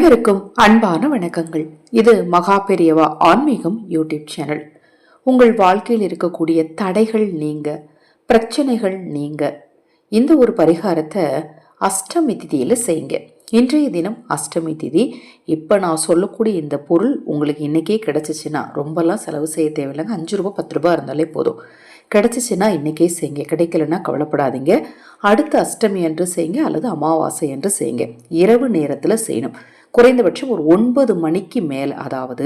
அனைவருக்கும் அன்பான வணக்கங்கள். இது மகா பெரியவா ஆன்மீகம் யூடியூப் சேனல். உங்கள் வாழ்க்கையில் இருக்கக்கூடிய தடைகள் நீங்க, பிரச்சனைகள் நீங்க, இந்த ஒரு பரிகாரத்தை அஷ்டமி திதியில செய்யுங்க. இன்றைய தினம் அஷ்டமி திதி. இப்போ நான் சொல்லக்கூடிய இந்த பொருள் உங்களுக்கு இன்றைக்கே கிடச்சிச்சின்னா ரொம்பலாம் செலவு செய்ய தேவையில்லைங்க. 5 ரூபா 10 ரூபா இருந்தாலே போதும். கிடச்சிச்சின்னா இன்றைக்கே செய்யுங்க. கிடைக்கலன்னா கவலைப்படாதீங்க. அடுத்த அஷ்டமி அன்று செய்யுங்க அல்லது அமாவாசை அன்று செய்யுங்க. இரவு நேரத்தில் செய்யணும். குறைந்தபட்சம் ஒரு 9 மணிக்கு மேலே, அதாவது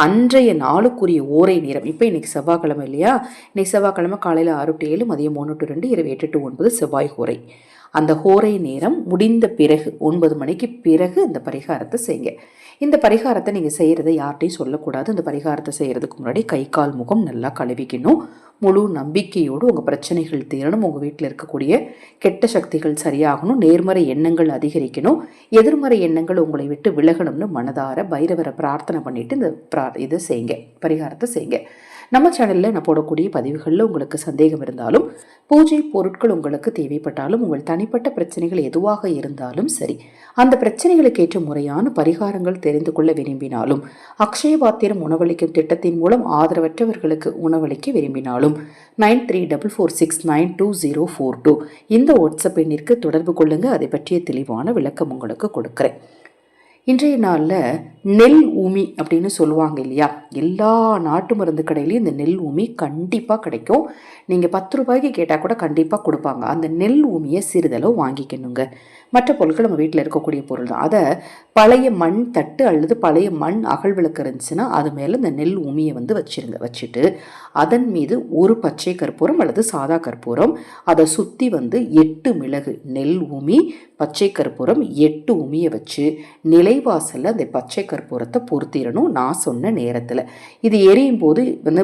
அன்றைய நாளுக்குரிய ஓரை நேரம். இப்போ இன்றைக்கி செவ்வாய்க்கிழமை இல்லையா? இன்றைக்கி செவ்வாய்க்கிழமை காலையில் 6 to 7, மதியம் 3 to 2, இரவு 8 to 9 செவ்வாய் ஹோரை. அந்த ஹோரை நேரம் முடிந்த பிறகு 9 மணிக்கு பிறகு இந்த பரிகாரத்தை செய்யுங்க. இந்த பரிகாரத்தை நீங்கள் செய்கிறத யார்கிட்டையும் சொல்லக்கூடாது. இந்த பரிகாரத்தை செய்கிறதுக்கு முன்னாடி கை கால் முகம் நல்லா கழுவிக்கணும். முழு நம்பிக்கையோடு உங்கள் பிரச்சனைகள் தீரணும். உங்கள் வீட்டில் இருக்கக்கூடிய கெட்ட சக்திகள் சரியாகணும். நேர்மறை எண்ணங்கள் அதிகரிக்கணும். எதிர்மறை எண்ணங்கள் உங்களை விட்டு விலகணும்னு மனதார பைரவரை பிரார்த்தனை பண்ணிவிட்டு இதை செய்யுங்க, பரிகாரத்தை செய்யுங்க. நம்ம சேனலில் நான் போடக்கூடிய பதிவுகளில் உங்களுக்கு சந்தேகம் இருந்தாலும், பூஜை பொருட்கள் உங்களுக்கு தேவைப்பட்டாலும், உங்கள் தனிப்பட்ட பிரச்சனைகள் எதுவாக இருந்தாலும் சரி, அந்த பிரச்சனைகளுக்கு ஏற்ற முறையான பரிகாரங்கள் தெரிந்து கொள்ள விரும்பினாலும், அக்ஷய பாத்திரம் உணவளிக்கும் திட்டத்தின் மூலம் ஆதரவற்றவர்களுக்கு உணவளிக்க விரும்பினாலும் 9344692042 இந்த வாட்ஸ்அப் எண்ணிற்கு தொடர்பு கொள்ளுங்க. அதை பற்றிய தெளிவான விளக்கம் உங்களுக்கு கொடுக்குறேன். இன்றைய நாளில் நெல் ஊமி அப்படின்னு சொல்லுவாங்க இல்லையா? எல்லா நாட்டு மருந்து கடையிலையும் இந்த நெல் ஊமி கண்டிப்பாக கிடைக்கும். நீங்கள் 10 ரூபாய்க்கு கேட்டால் கூட கண்டிப்பாக கொடுப்பாங்க. அந்த நெல் ஊமியை சிறிதளவு வாங்கிக்கணுங்க. மற்ற பொருட்கள் நம்ம வீட்டில் இருக்கக்கூடிய பொருள் தான். அதை பழைய மண் தட்டு அல்லது பழைய மண் அகல் விளக்கு இருந்துச்சுன்னா அது மேலே இந்த நெல் ஊமியை வச்சிருங்க. வச்சுட்டு அதன் மீது ஒரு பச்சை கற்பூரம் அல்லது சாதா கற்பூரம், அதை சுற்றி 8 மிளகு, நெல் ஊமி, பச்சை கற்பூரம், 8 உமியை வச்சு நிலைவாசலில் அந்த பச்சை கற்பூரத்தை பொருத்திடணும். நான் சொன்ன நேரத்தில் இது எரியும் போது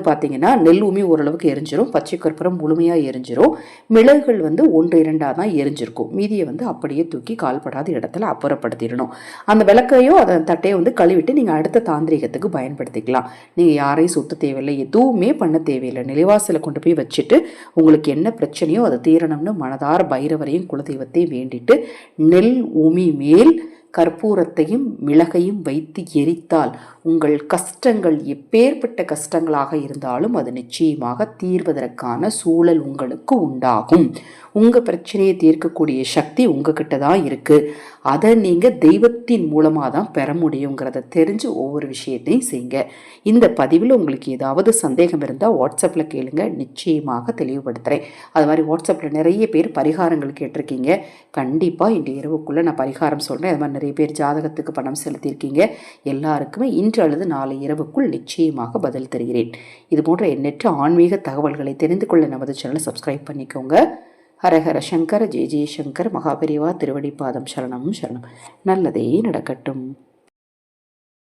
பார்த்தீங்கன்னா நெல் ஊமி ஓரளவுக்கு எரிஞ்சிரும், பச்சை கற்பூரம் முழுமையாக எரிஞ்சிரும், மிளகுகள் 1, 2 தான் எரிஞ்சிருக்கும். மீதியை அப்படியே தூக்கி கால்படாத இடத்துல அப்புறப்படுத்திடணும். அந்த விளக்கையோ அதை தட்டையோ கழுவிட்டு நீங்கள் அடுத்த தாந்திரிகத்துக்கு பயன்படுத்திக்கலாம். நீங்கள் யாரையும் சுத்த தேவையில்லை, எதுவுமே பண்ண தேவையில்லை. நிலைவாசலை கொண்டு போய் வச்சுட்டு உங்களுக்கு என்ன பிரச்சனையோ அதை தீரணும்னு மனதார பைரவரையும் குலதெய்வத்தையும் வேண்டிட்டு நெல் ஊமி மேல் கற்பூரத்தையும் மிளகையும் வைத்து எரித்தால் உங்கள் கஷ்டங்கள் எப்பேற்பட்ட கஷ்டங்களாக இருந்தாலும் அது நிச்சயமாக தீர்வதற்கான சூழல் உங்களுக்கு உண்டாகும். உங்கள் பிரச்சனையை தீர்க்கக்கூடிய சக்தி உங்ககிட்ட தான் இருக்குது. அதை நீங்கள் தெய்வத்தின் மூலமாக தான் பெற முடியுங்கிறத தெரிஞ்சு ஒவ்வொரு விஷயத்தையும் செய்யுங்க. இந்த பதிவில் உங்களுக்கு ஏதாவது சந்தேகம் இருந்தால் வாட்ஸ்அப்பில் கேளுங்க, நிச்சயமாக தெளிவுபடுத்துகிறேன். அது மாதிரி வாட்ஸ்அப்பில் நிறைய பேர் பரிகாரங்கள் கேட்டிருக்கீங்க. கண்டிப்பாக இன்று இரவுக்குள்ளே நான் பரிகாரம் சொல்கிறேன். அது மாதிரி நிறைய பேர் ஜாதகத்துக்கு பணம் செலுத்தியிருக்கீங்க. எல்லாருக்குமே இன்று அல்லது நாளை இரவுக்குள் நிச்சயமாக பதில் தருகிறேன். இது போன்ற எண்ணற்ற ஆன்மீக தகவல்களை தெரிந்து கொள்ள நமது சேனலை சப்ஸ்கிரைப் பண்ணிக்கோங்க. ஹரஹர சங்கர, ஜெய ஜெயசங்கர், மகாபெரிவா திருவடிப்பாதம் சரணம் சரணம். நல்லதே நடக்கட்டும்.